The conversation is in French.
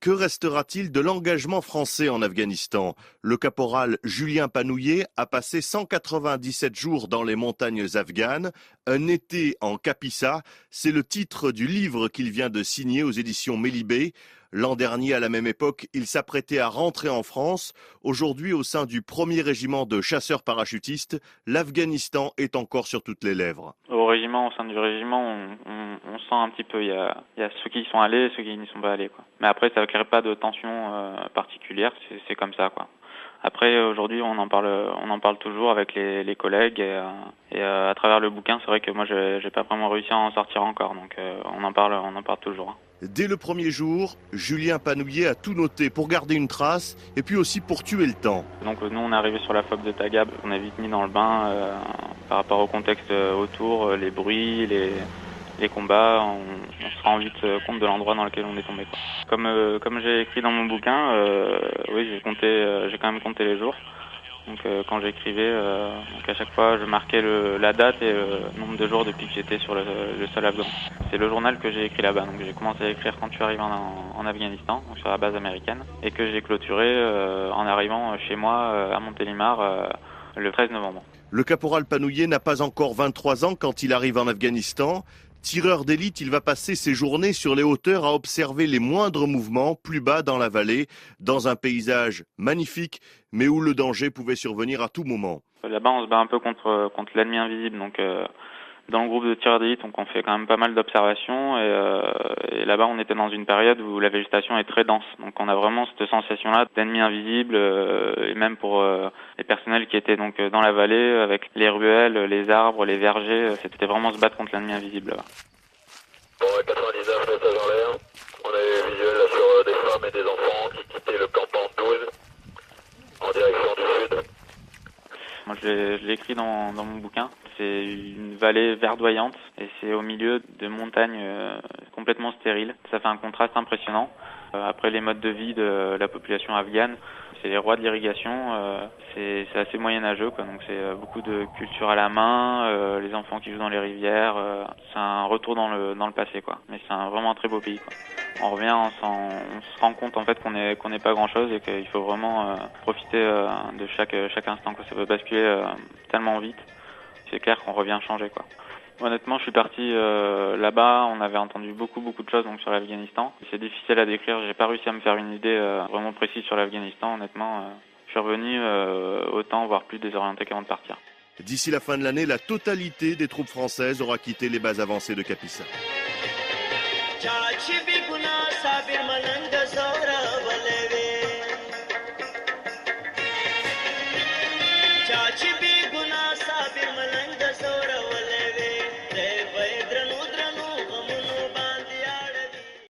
Que restera-t-il de l'engagement français en Afghanistan? Le caporal Julien Panouillet a passé 197 jours dans les montagnes afghanes, un été en Kapisa. C'est le titre du livre qu'il vient de signer aux éditions Mélibé. L'an dernier, à la même époque, il s'apprêtait à rentrer en France. Aujourd'hui, au sein du 1er régiment de chasseurs parachutistes, l'Afghanistan est encore sur toutes les lèvres. Au régiment, au sein du régiment, on sent un petit peu, il y a ceux qui y sont allés et ceux qui n'y sont pas allés, quoi. Mais après, ça ne crée pas de tension particulière, c'est comme ça, quoi. Après, aujourd'hui, on en parle toujours avec les collègues et à travers le bouquin, c'est vrai que moi, j'ai pas vraiment réussi à en sortir encore, donc on en parle toujours. Dès le premier jour, Julien Panouillet a tout noté pour garder une trace et puis aussi pour tuer le temps. Donc nous, on est arrivé sur la FOB de Tagab, on a vite mis dans le bain par rapport au contexte autour, les bruits, les combats, on se rend vite compte de l'endroit dans lequel on est tombé, quoi. Comme j'ai écrit dans mon bouquin, oui, j'ai quand même compté les jours. Donc quand j'écrivais, donc à chaque fois je marquais la date et le nombre de jours depuis que j'étais sur le sol afghan. C'est le journal que j'ai écrit là-bas. Donc j'ai commencé à écrire quand je suis arrivé en Afghanistan, donc sur la base américaine, et que j'ai clôturé en arrivant chez moi à Montélimar le 13 novembre. Le caporal Panouillet n'a pas encore 23 ans quand il arrive en Afghanistan. Tireur d'élite, il va passer ses journées sur les hauteurs à observer les moindres mouvements plus bas dans la vallée, dans un paysage magnifique, mais où le danger pouvait survenir à tout moment. Là-bas, on se bat un peu contre l'ennemi invisible. Donc, dans le groupe de tireurs d'élite, donc on fait quand même pas mal d'observations. Et là-bas, on était dans une période où la végétation est très dense. Donc, on a vraiment cette sensation-là d'ennemi invisible. Et même pour les personnels qui étaient donc dans la vallée, avec les ruelles, les arbres, les vergers, c'était vraiment se battre contre l'ennemi invisible là-bas. Bon, 99 messages en l'air. On a eu visuel là sur des femmes et des enfants qui quittaient le campement 12 en direction du sud. Moi, je l'ai écrit dans mon bouquin. C'est une vallée verdoyante et c'est au milieu de montagnes complètement stériles. Ça fait un contraste impressionnant. Après les modes de vie de la population afghane, c'est les rois de l'irrigation, c'est assez moyenâgeux, quoi. Donc c'est beaucoup de culture à la main, les enfants qui jouent dans les rivières. C'est un retour dans le passé, quoi. Mais c'est vraiment un très beau pays, quoi. On revient, on se rend compte en fait qu'on n'est pas grand chose et qu'il faut vraiment profiter de chaque instant, quoi. Ça peut basculer tellement vite. C'est clair qu'on revient changer, quoi. Honnêtement, je suis parti là-bas, on avait entendu beaucoup de choses donc sur l'Afghanistan. C'est difficile à décrire, j'ai pas réussi à me faire une idée vraiment précise sur l'Afghanistan, honnêtement. Je suis revenu autant, voire plus désorienté qu'avant de partir. D'ici la fin de l'année, la totalité des troupes françaises aura quitté les bases avancées de Kapisa. Chachi